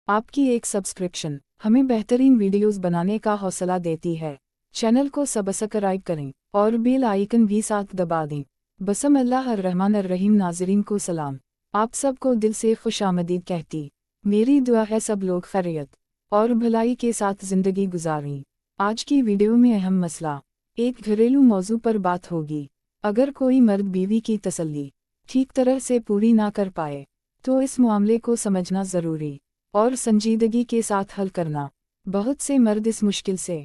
آپ کی ایک सब्सक्रिप्शन हमें बेहतरीन वीडियोस बनाने का हौसला देती है। चैनल को सब्सक्राइब करें और बेल आइकन भी साथ दबा दें। बसम अल्लाह अर्रहमान अर्रहीम। नाज़रीन को सलाम, आप सबको दिल से खुशामदीद कहती। मेरी दुआ है सब लोग खैरियत और भलाई के साथ ज़िंदगी गुजारें। आज की वीडियो में अहम मसला, एक घरेलू मौजू पर बात होगी। अगर कोई मर्द बीवी की तसल्ली ठीक तरह से पूरी ना कर पाए तो इस मामले को समझना ज़रूरी और संजीदगी के साथ हल करना। बहुत से मर्द इस मुश्किल से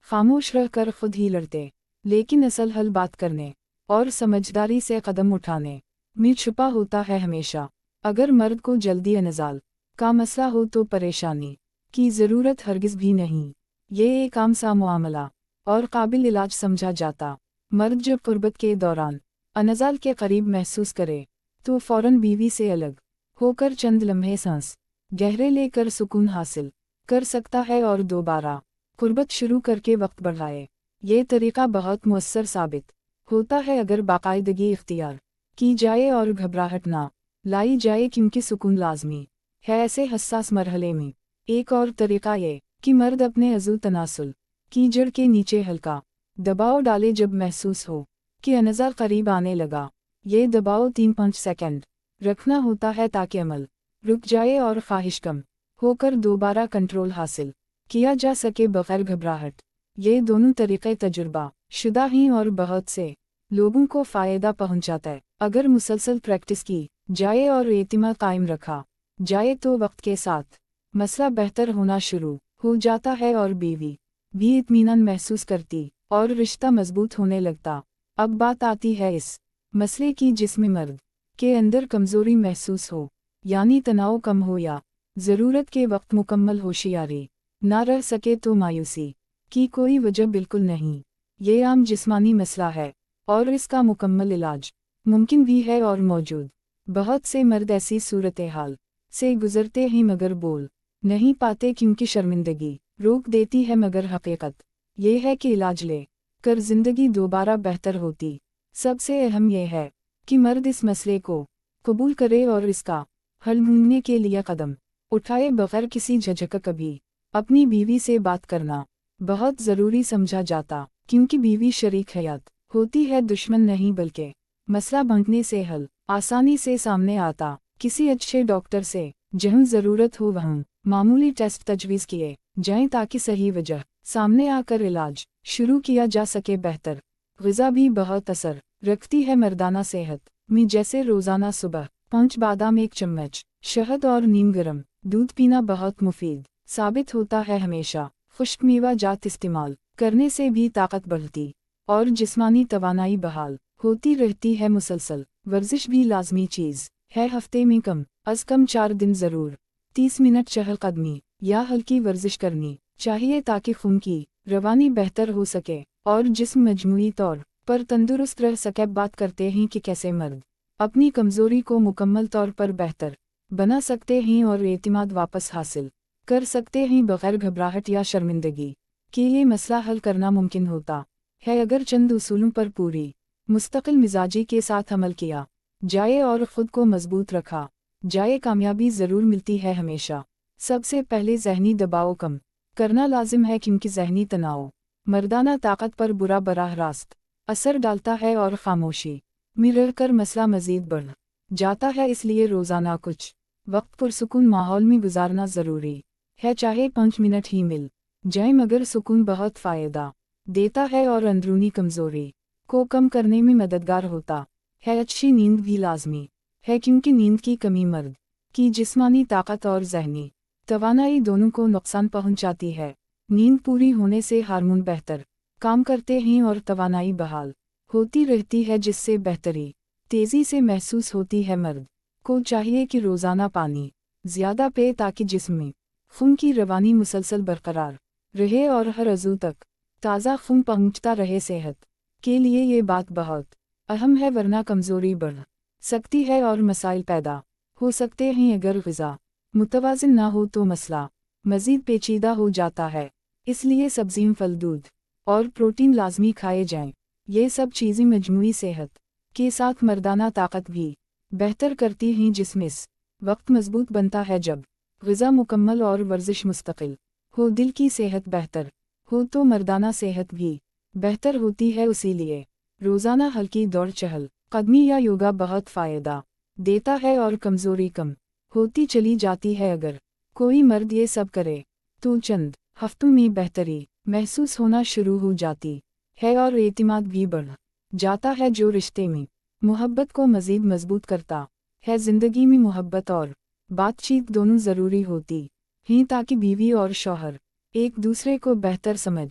खामोश रह कर खुद ही लड़ते, लेकिन असल हल बात करने और समझदारी से कदम उठाने में छुपा होता है हमेशा। अगर मर्द को जल्दी अनजाल का मसला हो तो परेशानी की ज़रूरत हरगिज़ भी नहीं। ये एक आम सा मामला और काबिल इलाज समझा जाता। मर्द जब कुर्बत के दौरान अनजाल के करीब महसूस करे तो फ़ौरन बीवी से अलग होकर चंद लम्हे सांस गहरे लेकर सुकून हासिल कर सकता है और दोबारा कुर्बत शुरू करके वक्त बढ़ाए। ये तरीका बहुत मुअस्सर साबित होता है अगर बाकायदगी इख्तियार की जाए और घबराहट ना लाई जाए, क्योंकि सुकून लाजमी है ऐसे हसास मरहले में। एक और तरीका ये कि मर्द अपने अज़ू तनासुल की जड़ के नीचे हल्का दबाव डाले जब महसूस हो कि अनज़ाल करीब आने लगा। ये दबाव 3-5 सेकंड रखना होता है ताकि अमल रुक जाए और ख्वाहिश कम होकर दोबारा कंट्रोल हासिल किया जा सके बग़ैर घबराहट। ये दोनों तरीक़े तजुर्बा शुदा हैं और बहुत से लोगों को फ़ायदा पहुंचाता है। अगर मुसलसल प्रैक्टिस की जाए और एतिमाद कायम रखा जाए तो वक्त के साथ मसला बेहतर होना शुरू हो जाता है और बीवी भी इत्मीनान महसूस करती और रिश्ता मजबूत होने लगता। अब बात आती है इस मसले की जिसमें मर्द के अंदर कमज़ोरी महसूस हो, यानी तनाव कम हो या ज़रूरत के वक्त मुकम्मल होशियारी ना रह सके तो मायूसी की कोई वजह बिल्कुल नहीं। ये आम जिस्मानी मसला है और इसका मुकम्मल इलाज मुमकिन भी है और मौजूद। बहुत से मर्द ऐसी सूरत हाल से गुज़रते हैं मगर बोल नहीं पाते क्योंकि शर्मिंदगी रोक देती है, मगर हकीकत ये है कि इलाज ले कर ज़िंदगी दोबारा बेहतर होती। सबसे अहम यह है कि मर्द इस मसले को कबूल करे और इसका हल ढूंढने के लिए कदम उठाए बग़ैर किसी झिझक। कभी अपनी बीवी से बात करना बहुत ज़रूरी समझा जाता, क्योंकि बीवी शरीक हयात होती है, दुश्मन नहीं, बल्कि मसला बांटने से हल आसानी से सामने आता। किसी अच्छे डॉक्टर से जहाँ ज़रूरत हो वहाँ मामूली टेस्ट तजवीज़ किए जाएं ताकि सही वजह सामने आकर इलाज शुरू किया जा सके। बेहतर ग़िज़ा भी बहुत असर रखती है मर्दाना सेहत में, जैसे रोज़ाना सुबह 5 बादाम, 1 चम्मच शहद और नीम गर्म दूध पीना बहुत मुफीद साबित होता है। हमेशा खुश्क मेवा जात इस्तेमाल करने से भी ताकत बढ़ती और जिस्मानी तवानाई बहाल होती रहती है। मुसलसल वर्जिश भी लाजमी चीज़ है। हफ्ते में कम अज़ कम 4 दिन ज़रूर 30 मिनट चहलकदमी या हल्की वर्जिश करनी चाहिए ताकि खून की रवानी बेहतर हो सके और जिस्म मजमूई तौर पर तंदुरुस्त रह सके। बात करते हैं कि कैसे मर्द अपनी कमज़ोरी को मुकम्मल तौर पर बेहतर बना सकते हैं और एतिमाद वापस हासिल कर सकते हैं बग़ैर घबराहट या शर्मिंदगी कि ये मसला हल करना मुमकिन होता है अगर चंद उसूलों पर पूरी मुस्तकिल मिजाजी के साथ अमल किया जाए और ख़ुद को मजबूत रखा जाए। कामयाबी ज़रूर मिलती है हमेशा। सबसे पहले ज़हनी दबाव कम करना लाजिम है, क्योंकि ज़हनी तनाव मर्दाना ताकत पर बुरा बराह रास्त असर डालता है और ख़ामोशी में रहकर मसला मज़ीद बढ़ जाता है। इसलिए रोज़ाना कुछ वक्त पुरसुकून माहौल में गुजारना ज़रूरी है, चाहे 5 मिनट ही मिल जाए, मगर सुकून बहुत फ़ायदा देता है और अंदरूनी कमज़ोरी को कम करने में मददगार होता है। अच्छी नींद भी लाजमी है, क्योंकि नींद की कमी मर्द की जिस्मानी ताकत और ज़हनी तवानाई दोनों को नुकसान पहुंचाती है। नींद पूरी होने से हार्मोन बेहतर काम करते हैं और तवानाई बहाल होती रहती है, जिससे बेहतरी तेज़ी से महसूस होती है। मर्द को चाहिए कि रोज़ाना पानी ज़्यादा पिए ताकि जिस्म में खून की रवानी मुसलसल बरकरार रहे और हर अज़ू तक ताज़ा खून पहुंचता रहे। सेहत के लिए ये बात बहुत अहम है, वरना कमज़ोरी बढ़ सकती है और मसाइल पैदा हो सकते हैं। अगर ग़िज़ा मुतवाज़िन ना हो तो मसला मज़ीद पेचीदा हो जाता है। इसलिए सब्ज़ियाँ, फल, दूध और प्रोटीन लाजमी खाए जाएं। ये सब चीज़ें मजमूई सेहत के साथ मर्दाना ताकत भी बेहतर करती हैं। जिसमें इस वक्त मजबूत बनता है जब ग़िज़ा मुकम्मल और वर्जिश मुस्तकिल हो। दिल की सेहत बेहतर हो तो मर्दाना सेहत भी बेहतर होती है। इसीलिए रोज़ाना हल्की दौड़ चहल कदमी या योगा बहुत फ़ायदा देता है और कमज़ोरी कम होती चली जाती है। अगर कोई मर्द ये सब करे तो चंद हफ्तों में बेहतरी महसूस होना शुरू हो जाती है और एतमाद भी बढ़ जाता है, जो रिश्ते में मोहब्बत को मज़ीद मजबूत करता है। ज़िंदगी में मोहब्बत और बातचीत दोनों ज़रूरी होती हैं ताकि बीवी और शौहर एक दूसरे को बेहतर समझ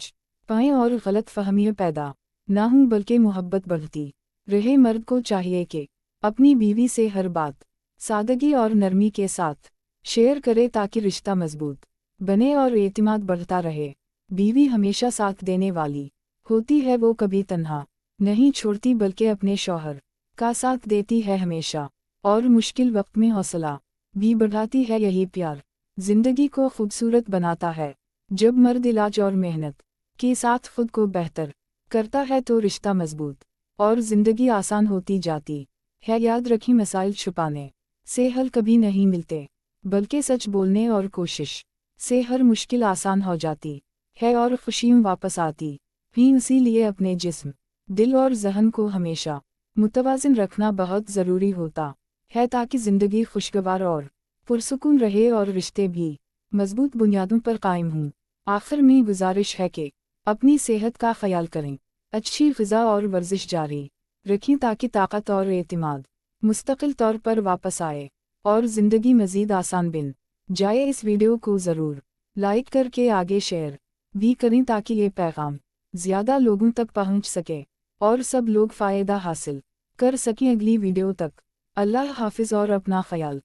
पाएँ और गलत फहमियाँ पैदा ना हों, बल्कि मोहब्बत बढ़ती रहे। मर्द को चाहिए कि अपनी बीवी से हर बात सादगी और नरमी के साथ शेयर करे ताकि रिश्ता मजबूत बने और एतमाद बढ़ता रहे। बीवी हमेशा साथ देने वाली होती है, वो कभी तन्हा नहीं छोड़ती बल्कि अपने शौहर का साथ देती है हमेशा और मुश्किल वक्त में हौसला भी बढ़ाती है। यही प्यार जिंदगी को खूबसूरत बनाता है। जब मर्द इलाज और मेहनत के साथ खुद को बेहतर करता है तो रिश्ता मजबूत और जिंदगी आसान होती जाती है। याद रखें, मसाइल छुपाने से हल कभी नहीं मिलते, बल्कि सच बोलने और कोशिश से हर मुश्किल आसान हो जाती है और खुशियाँ वापस आती भी। इसीलिए अपने जिस्म, दिल और ज़हन को हमेशा मुतवाज़िन रखना बहुत ज़रूरी होता है ताकि ज़िंदगी खुशगवार और पुरसुकून रहे और रिश्ते भी मजबूत बुनियादों पर कायम हों। आखिर में गुजारिश है कि अपनी सेहत का ख्याल करें, अच्छी ग़िज़ा और वर्जिश जारी रखें ताकि ताकत और एतमाद मुस्तकिल तौर पर वापस आए और ज़िंदगी मज़ीद आसान बन जाए। इस वीडियो को ज़रूर लाइक करके आगे शेयर भी करें ताकि ये पैगाम ज़्यादा लोगों तक पहुंच सके और सब लोग फ़ायदा हासिल कर सकें। अगली वीडियो तक अल्लाह हाफ़िज़ और अपना ख्याल